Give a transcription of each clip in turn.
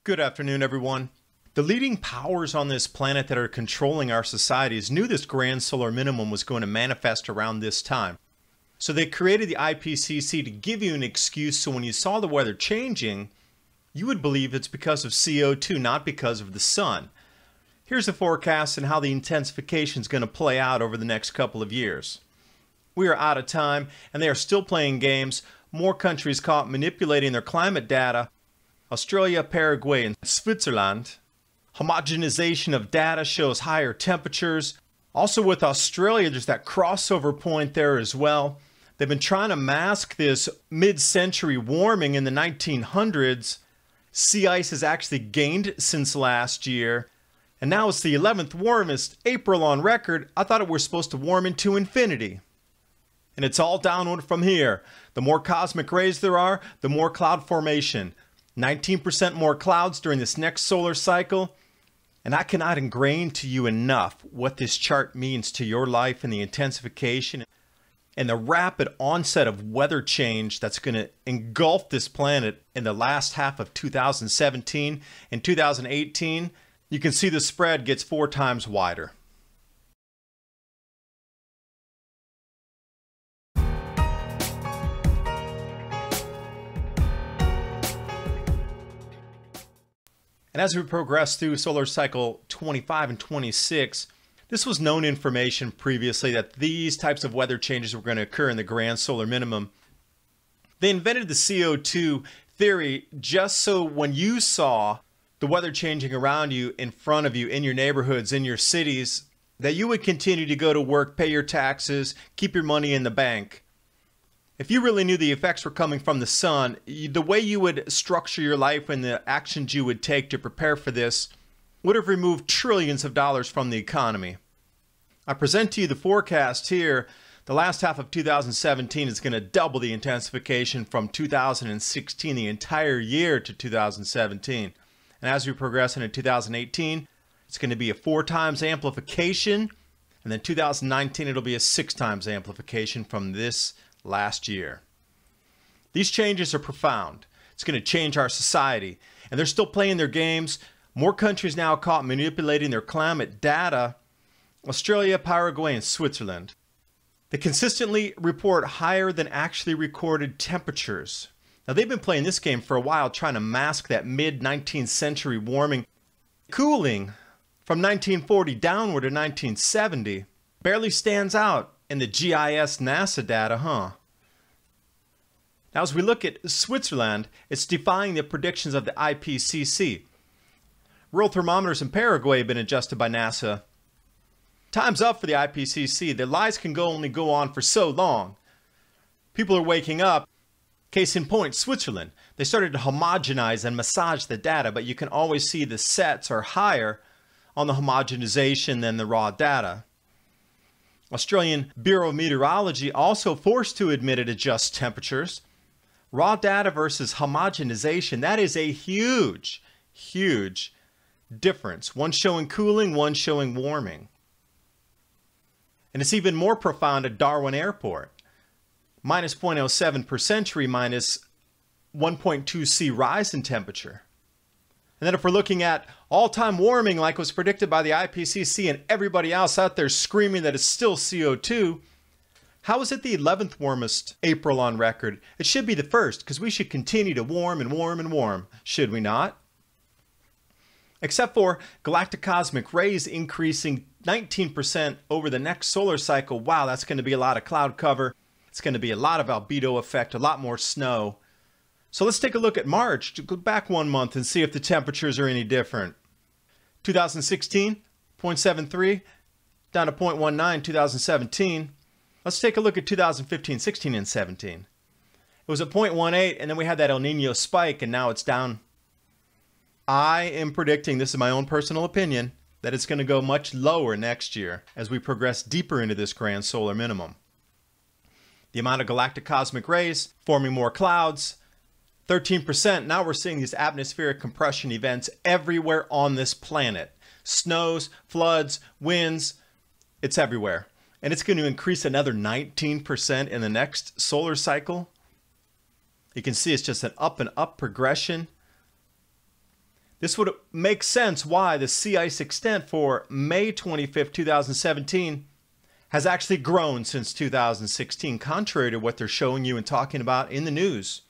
Good afternoon, everyone. The leading powers on this planet that are controlling our societies knew this grand solar minimum was going to manifest around this time. So they created the IPCC to give you an excuse so when you saw the weather changing, you would believe it's because of CO2, not because of the sun. Here's the forecast and how the intensification is going to play out over the next couple of years. We are out of time, and they are still playing games. More countries caught manipulating their climate data. Australia, Paraguay, and Switzerland. Homogenization of data shows higher temperatures. Also with Australia, there's that crossover point there as well. They've been trying to mask this mid-century warming in the 1900s. Sea ice has actually gained since last year. And now it's the 11th warmest April on record. I thought it was supposed to warm into infinity. And it's all downward from here. The more cosmic rays there are, the more cloud formation. 19% more clouds during this next solar cycle. And I cannot ingrain to you enough what this chart means to your life and the intensification and the rapid onset of weather change that's going to engulf this planet in the last half of 2017 and 2018. You can see the spread gets 4 times wider. And as we progress through solar cycle 25 and 26, this was known information previously that these types of weather changes were going to occur in the grand solar minimum. They invented the CO2 theory just so when you saw the weather changing around you, in front of you, in your neighborhoods, in your cities, that you would continue to go to work, pay your taxes, keep your money in the bank. If you really knew the effects were coming from the sun, the way you would structure your life and the actions you would take to prepare for this would have removed trillions of dollars from the economy. I present to you the forecast here. The last half of 2017 is going to double the intensification from 2016, the entire year, to 2017. And as we progress into 2018, it's going to be a 4 times amplification. And then 2019, it'll be a 6 times amplification from this last year. These changes are profound. It's going to change our society. And they're still playing their games. More countries now caught manipulating their climate data. Australia, Paraguay, and Switzerland. They consistently report higher than actually recorded temperatures. Now they've been playing this game for a while, trying to mask that mid-19th century warming. Cooling from 1940 downward to 1970 barely stands out in the GIS NASA data, huh? Now as we look at Switzerland, it's defying the predictions of the IPCC. Real thermometers in Paraguay have been adjusted by NASA. Time's up for the IPCC. The lies can only go on for so long. People are waking up. Case in point, Switzerland. They started to homogenize and massage the data, but you can always see the sets are higher on the homogenization than the raw data. Australian Bureau of Meteorology also forced to admit it adjusts temperatures. Raw data versus homogenization, that is a huge, huge difference. One showing cooling, one showing warming. And it's even more profound at Darwin Airport. Minus 0.07 per century, minus 1.2 C rise in temperature. And then if we're looking at all-time warming like was predicted by the IPCC and everybody else out there screaming that it's still CO2, how is it the 11th warmest April on record? It should be the first, because we should continue to warm and warm and warm, should we not? Except for galactic cosmic rays increasing 19% over the next solar cycle. Wow, that's going to be a lot of cloud cover. It's going to be a lot of albedo effect, a lot more snow. So let's take a look at March, to go back 1 month and see if the temperatures are any different. 2016, 0.73, down to 0.19, 2017. Let's take a look at 2015, 16, and 17. It was at 0.18, and then we had that El Nino spike, and now it's down. I am predicting, this is my own personal opinion, that it's going to go much lower next year as we progress deeper into this grand solar minimum. The amount of galactic cosmic rays forming more clouds, 13%. Now we're seeing these atmospheric compression events everywhere on this planet. Snows, floods, winds, it's everywhere. And it's going to increase another 19% in the next solar cycle. You can see it's just an up and up progression. This would make sense why the sea ice extent for May 25th, 2017 has actually grown since 2016, contrary to what they're showing you and talking about in the news.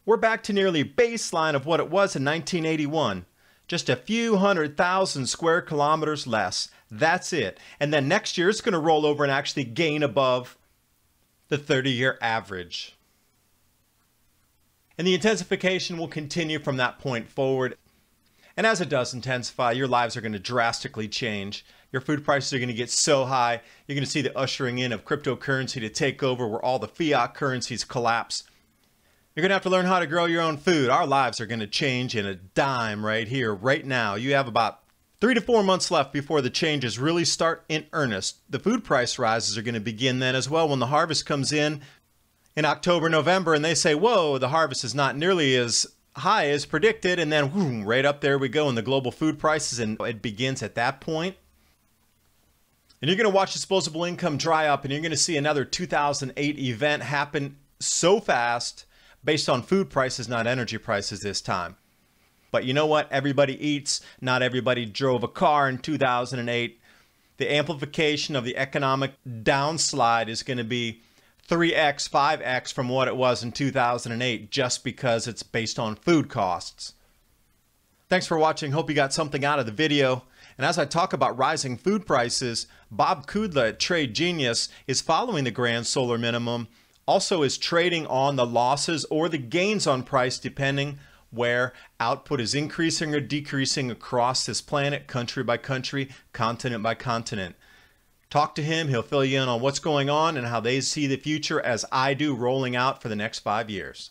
We're back to nearly baseline of what it was in 1981. Just a few 100,000 square kilometers less. That's it. And then next year it's going to roll over and actually gain above the 30-year average. And the intensification will continue from that point forward. And as it does intensify, your lives are going to drastically change. Your food prices are going to get so high, you're going to see the ushering in of cryptocurrency to take over where all the fiat currencies collapse. You're going to have to learn how to grow your own food. Our lives are going to change in a dime right here, right now. You have about 3 to 4 months left before the changes really start in earnest. The food price rises are going to begin then as well when the harvest comes in October, November, and they say, whoa, the harvest is not nearly as high as predicted, and then whoom, right up there we go in the global food prices, and it begins at that point. And you're going to watch disposable income dry up, and you're going to see another 2008 event happen so fast based on food prices, not energy prices this time. But you know what? Everybody eats. Not everybody drove a car in 2008. The amplification of the economic downslide is going to be 3x, 5x from what it was in 2008 just because it's based on food costs. Thanks for watching. Hope you got something out of the video. And as I talk about rising food prices, Bob Kudla at Trade Genius is following the grand solar minimum, also is trading on the losses or the gains on price depending where output is increasing or decreasing across this planet, country by country, continent by continent. Talk to him. He'll fill you in on what's going on and how they see the future as I do rolling out for the next 5 years.